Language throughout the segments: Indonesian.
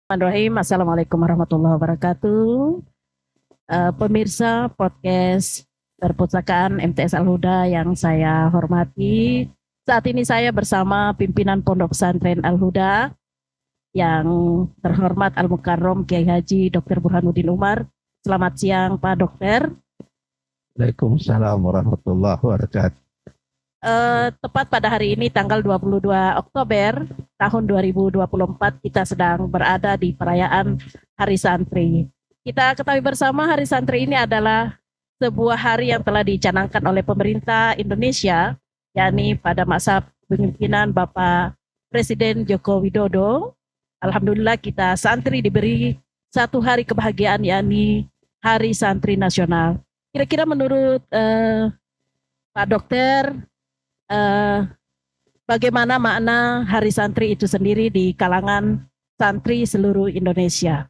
Bismillahirrahmanirrahim. Assalamualaikum warahmatullahi wabarakatuh. Pemirsa podcast Perpustakaan MTS Al-Huda yang saya hormati, saat ini saya bersama pimpinan Pondok Pesantren Al-Huda yang terhormat Al-Mukarrom Kiai Haji Dr. Burhanuddin Umar. Selamat siang Pak Dokter. Waalaikumsalam warahmatullahi wabarakatuh. Tepat pada hari ini tanggal 22 Oktober tahun 2024 kita sedang berada di perayaan Hari Santri. Kita ketahui bersama Hari Santri ini adalah sebuah hari yang telah dicanangkan oleh pemerintah Indonesia, yakni pada masa kepemimpinan Bapak Presiden Joko Widodo. Alhamdulillah kita santri diberi satu hari kebahagiaan, yakni Hari Santri Nasional. Kira-kira menurut Pak Dokter, bagaimana makna Hari Santri itu sendiri di kalangan santri seluruh Indonesia?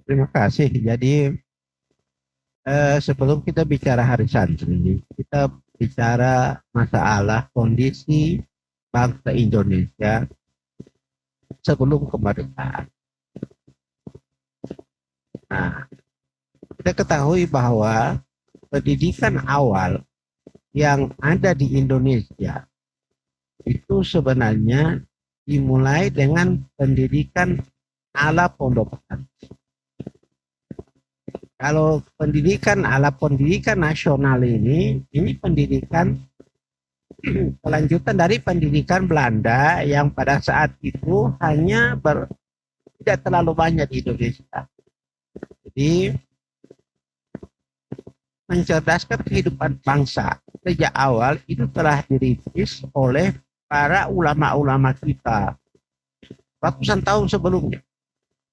Terima kasih. Jadi sebelum kita bicara Hari Santri, kita bicara masalah kondisi bangsa Indonesia sebelum kemerdekaan. Nah, kita ketahui bahwa pendidikan awal yang ada di Indonesia itu sebenarnya dimulai dengan pendidikan ala pondok pesantren. Kalau pendidikan ala pendidikan nasional ini pendidikan kelanjutan dari pendidikan Belanda yang pada saat itu hanya tidak terlalu banyak di Indonesia. Jadi mencerdaskan kehidupan bangsa sejak awal itu telah dirintis oleh para ulama-ulama kita ratusan tahun sebelumnya,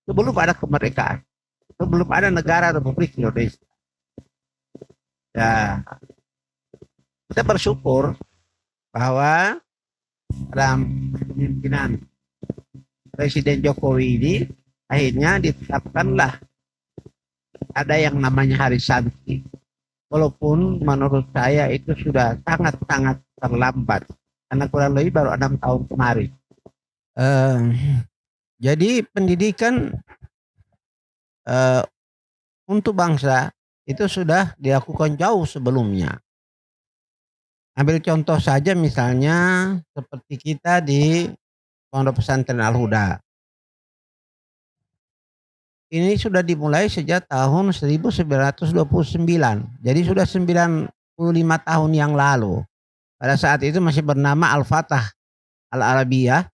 sebelum ada kemerdekaan, sebelum ada negara Republik Indonesia. Ya, kita bersyukur bahwa dalam kepemimpinan Presiden Jokowi ini akhirnya ditetapkanlah ada yang namanya Hari Santri. Walaupun menurut saya itu sudah sangat-sangat terlambat, karena kurang lebih baru 6 tahun kemarin. Jadi pendidikan untuk bangsa itu sudah dilakukan jauh sebelumnya. Ambil contoh saja misalnya seperti kita di Pondok Pesantren Al-Huda. Ini sudah dimulai sejak tahun 1929. Jadi sudah 95 tahun yang lalu. Pada saat itu masih bernama Al-Fatah Al-Arabiyah.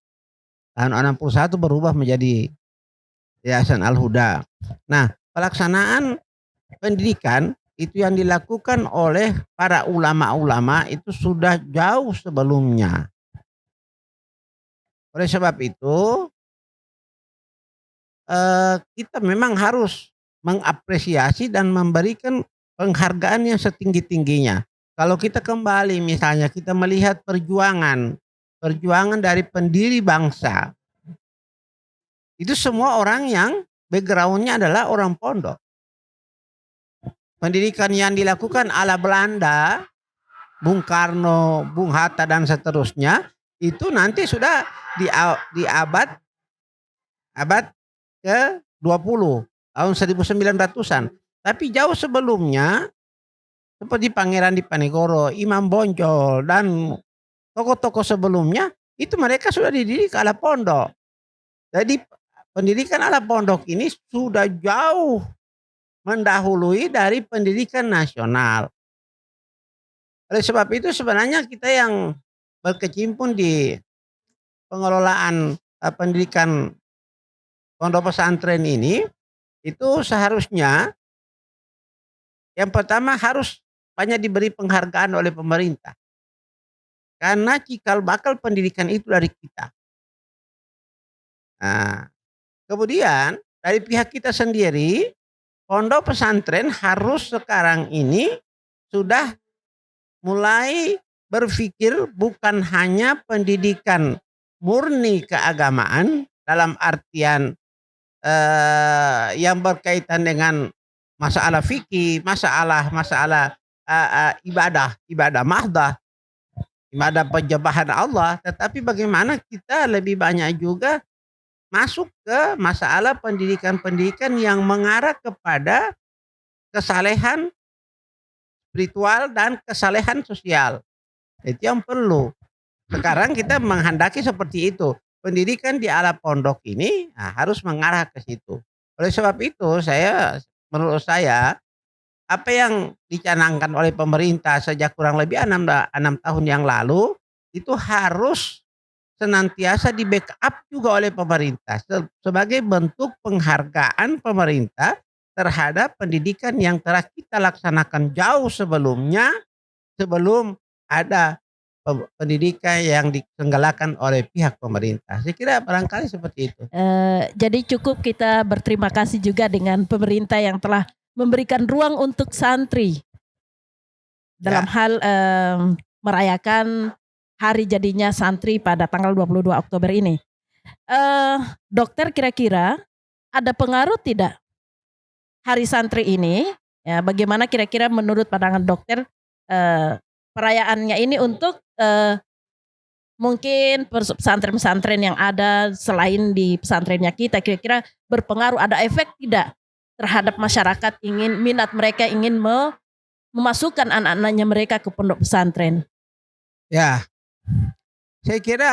Tahun 61 berubah menjadi Yayasan Al-Huda. Nah, pelaksanaan pendidikan itu yang dilakukan oleh para ulama-ulama itu sudah jauh sebelumnya. Oleh sebab itu, kita memang harus mengapresiasi dan memberikan penghargaan yang setinggi-tingginya. Kalau kita kembali misalnya kita melihat perjuangan dari pendiri bangsa, itu semua orang yang backgroundnya adalah orang pondok. Pendidikan yang dilakukan ala Belanda, Bung Karno, Bung Hatta dan seterusnya, itu nanti sudah di abad ke-20, tahun 1900-an. Tapi jauh sebelumnya, seperti Pangeran Diponegoro, Imam Bonjol, dan tokoh-tokoh sebelumnya, itu mereka sudah dididik ala pondok. Jadi pendidikan ala pondok ini sudah jauh mendahului dari pendidikan nasional. Oleh sebab itu sebenarnya kita yang berkecimpung di pengelolaan pendidikan pondok pesantren ini, itu seharusnya yang pertama harus banyak diberi penghargaan oleh pemerintah. Karena cikal bakal pendidikan itu dari kita. Nah, kemudian dari pihak kita sendiri, pondok pesantren harus sekarang ini sudah mulai berpikir bukan hanya pendidikan murni keagamaan dalam artian yang berkaitan dengan masalah fikih, masalah ibadah mahdah, ibadah penjemahan Allah, tetapi bagaimana kita lebih banyak juga masuk ke masalah pendidikan-pendidikan yang mengarah kepada kesalehan spiritual dan kesalehan sosial. Itu yang perlu. Sekarang kita menghendaki seperti itu. Pendidikan di ala pondok ini harus mengarah ke situ. Oleh sebab itu menurut saya apa yang dicanangkan oleh pemerintah sejak kurang lebih 6 tahun yang lalu itu harus senantiasa di-backup juga oleh pemerintah sebagai bentuk penghargaan pemerintah terhadap pendidikan yang telah kita laksanakan jauh sebelumnya, sebelum ada pendidikan yang diselenggarakan oleh pihak pemerintah. Saya kira barangkali seperti itu. Jadi cukup kita berterima kasih juga dengan pemerintah yang telah memberikan ruang untuk santri dalam hal merayakan hari jadinya santri pada tanggal 22 Oktober ini. Dokter, kira-kira ada pengaruh tidak hari santri ini? Ya, bagaimana kira-kira menurut pandangan dokter perayaannya ini untuk mungkin pesantren-pesantren yang ada selain di pesantrennya kita, kira-kira berpengaruh, ada efek tidak terhadap masyarakat minat mereka ingin memasukkan anak-anaknya mereka ke pondok pesantren? Ya, saya kira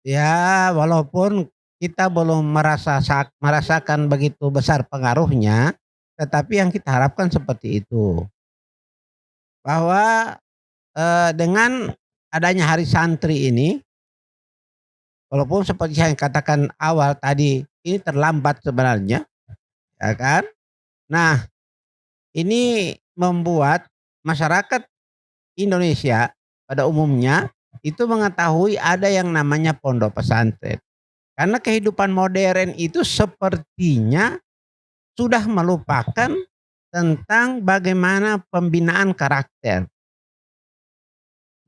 ya walaupun kita belum merasakan begitu besar pengaruhnya, tetapi yang kita harapkan seperti itu. Bahwa dengan adanya hari santri ini, walaupun seperti yang katakan awal tadi, ini terlambat sebenarnya, ya kan? Nah, ini membuat masyarakat Indonesia pada umumnya itu mengetahui ada yang namanya pondok pesantren. Karena kehidupan modern itu sepertinya sudah melupakan tentang bagaimana pembinaan karakter.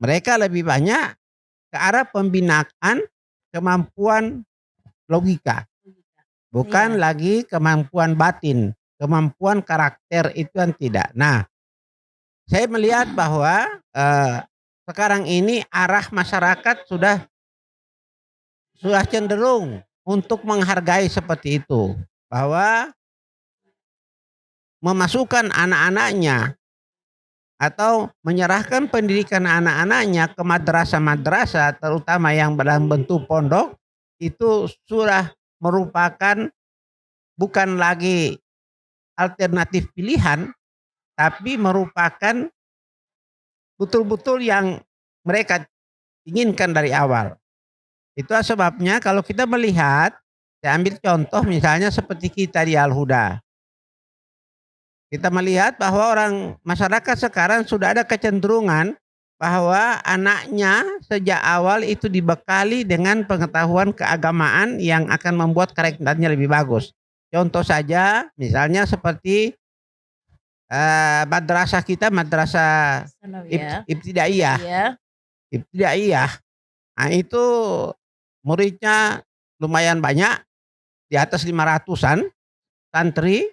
Mereka lebih banyak ke arah pembinaan kemampuan logika, bukan lagi kemampuan batin, kemampuan karakter itu yang tidak. Nah, saya melihat bahwa sekarang ini arah masyarakat sudah cenderung untuk menghargai seperti itu, bahwa memasukkan anak-anaknya atau menyerahkan pendidikan anak-anaknya ke madrasah-madrasah, terutama yang dalam bentuk pondok, itu sudah merupakan bukan lagi alternatif pilihan, tapi merupakan betul-betul yang mereka inginkan dari awal. Itu sebabnya kalau kita melihat, saya ambil contoh misalnya seperti kita di Al-Huda. Kita melihat bahwa masyarakat sekarang sudah ada kecenderungan bahwa anaknya sejak awal itu dibekali dengan pengetahuan keagamaan yang akan membuat karakternya lebih bagus. Contoh saja misalnya seperti madrasah kita, madrasah ibtidaiyah. Ibtidaiyah. Nah, itu muridnya lumayan banyak, di atas 500-an santri.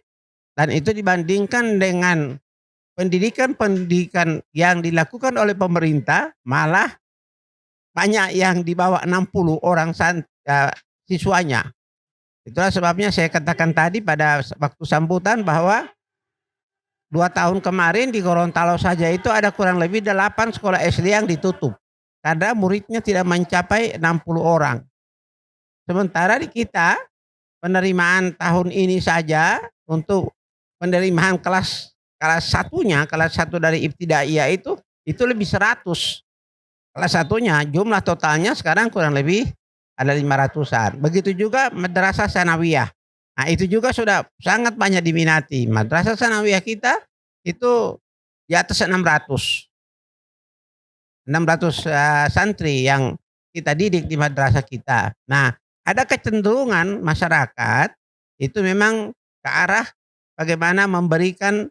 Dan itu dibandingkan dengan pendidikan yang dilakukan oleh pemerintah, malah banyak yang di bawah 60 orang siswanya. Itulah sebabnya saya katakan tadi pada waktu sambutan bahwa 2 tahun kemarin di Gorontalo saja itu ada kurang lebih 8 sekolah SD yang ditutup karena muridnya tidak mencapai 60 orang. Sementara di kita penerimaan tahun ini saja untuk penerimaan kelas 1 dari ibtidaiyah itu lebih 100. Kelas 1-nya jumlah totalnya sekarang kurang lebih ada 500-an. Begitu juga madrasah sanawiyah. Nah, itu juga sudah sangat banyak diminati. Madrasah sanawiyah kita itu di atas 600 santri yang kita didik di madrasah kita. Nah, ada kecenderungan masyarakat itu memang ke arah bagaimana memberikan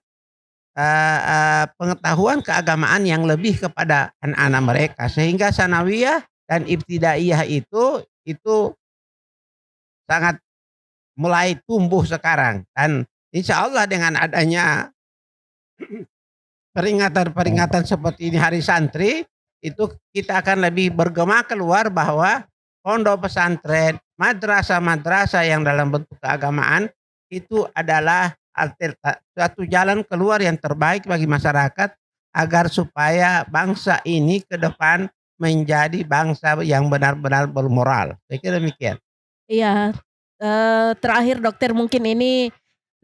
pengetahuan keagamaan yang lebih kepada anak-anak mereka, sehingga sanawiyah dan ibtidaiyah itu sangat mulai tumbuh sekarang, dan insya Allah dengan adanya peringatan-peringatan seperti ini hari santri itu kita akan lebih bergema keluar bahwa pondok pesantren madrasah-madrasah yang dalam bentuk keagamaan itu adalah suatu jalan keluar yang terbaik bagi masyarakat agar supaya bangsa ini ke depan menjadi bangsa yang benar-benar bermoral. Saya kira demikian. Iya, terakhir dokter mungkin ini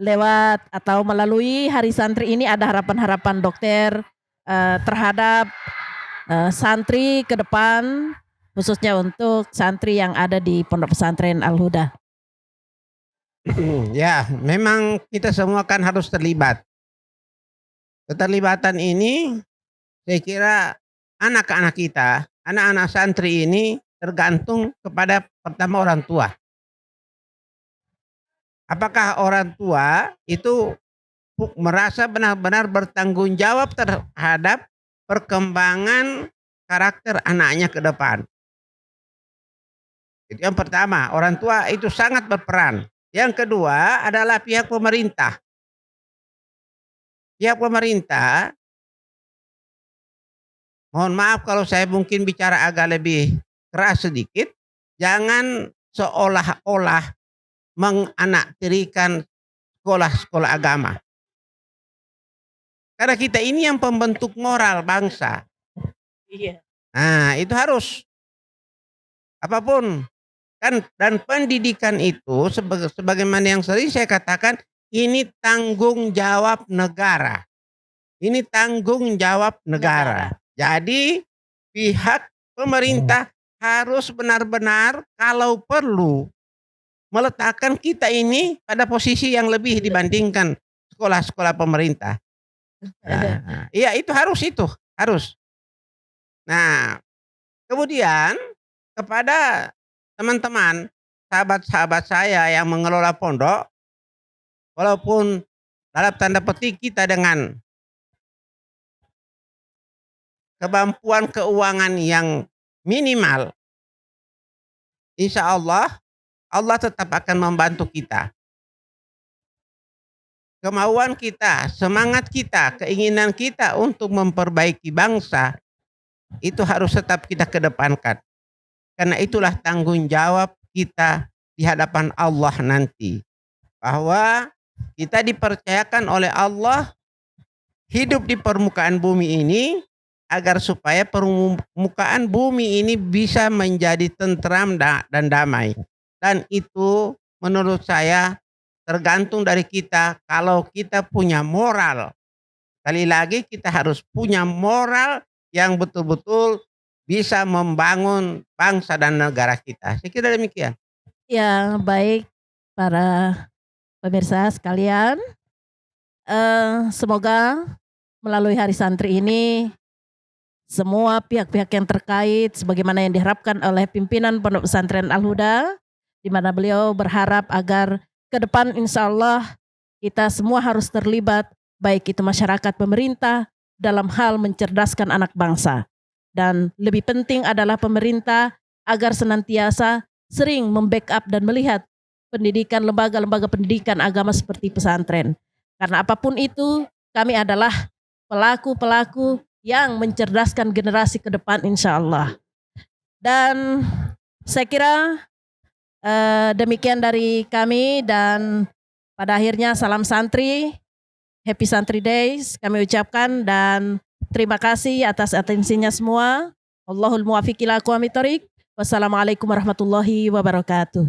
lewat atau melalui Hari Santri ini ada harapan-harapan dokter terhadap santri ke depan, khususnya untuk santri yang ada di Pondok Pesantren Al-Huda. Ya, memang kita semua kan harus terlibat. Keterlibatan ini saya kira anak-anak kita, anak-anak santri ini tergantung kepada pertama orang tua. Apakah orang tua itu merasa benar-benar bertanggung jawab terhadap perkembangan karakter anaknya ke depan? Itu yang pertama, orang tua itu sangat berperan. Yang kedua adalah pihak pemerintah. Pihak pemerintah, mohon maaf kalau saya mungkin bicara agak lebih keras sedikit, jangan seolah-olah menganaktirikan sekolah-sekolah agama. Karena kita ini yang pembentuk moral bangsa. Iya. Nah, itu harus. Apapun. Kan, dan pendidikan itu sebagaimana yang sering saya katakan, ini tanggung jawab negara. Ini tanggung jawab negara. Jadi pihak pemerintah harus benar-benar kalau perlu meletakkan kita ini pada posisi yang lebih dibandingkan sekolah-sekolah pemerintah. Nah, iya itu harus. Nah, kemudian kepada teman-teman, sahabat-sahabat saya yang mengelola pondok, walaupun dalam tanda petik kita dengan kemampuan keuangan yang minimal, insya Allah tetap akan membantu kita. Kemauan kita, semangat kita, keinginan kita untuk memperbaiki bangsa itu harus tetap kita kedepankan. Karena itulah tanggung jawab kita di hadapan Allah nanti. Bahwa kita dipercayakan oleh Allah hidup di permukaan bumi ini agar supaya permukaan bumi ini bisa menjadi tentram dan damai. Dan itu menurut saya tergantung dari kita kalau kita punya moral. Sekali lagi kita harus punya moral yang betul-betul bisa membangun bangsa dan negara kita. Saya kira demikian. Ya, baik para pemirsa sekalian. Semoga melalui Hari Santri ini semua pihak-pihak yang terkait sebagaimana yang diharapkan oleh pimpinan Pondok Pesantren Al-Huda, di mana beliau berharap agar ke depan insya Allah kita semua harus terlibat, baik itu masyarakat, pemerintah, dalam hal mencerdaskan anak bangsa. Dan lebih penting adalah pemerintah agar senantiasa sering membackup dan melihat pendidikan lembaga-lembaga pendidikan agama seperti pesantren. Karena apapun itu kami adalah pelaku-pelaku yang mencerdaskan generasi ke depan insya Allah. Dan saya kira demikian dari kami, dan pada akhirnya salam santri, Happy Santri Days kami ucapkan, dan terima kasih atas atensinya semua. Allahul muwaffiq ila aqwamit thoriq. Wassalamualaikum warahmatullahi wabarakatuh.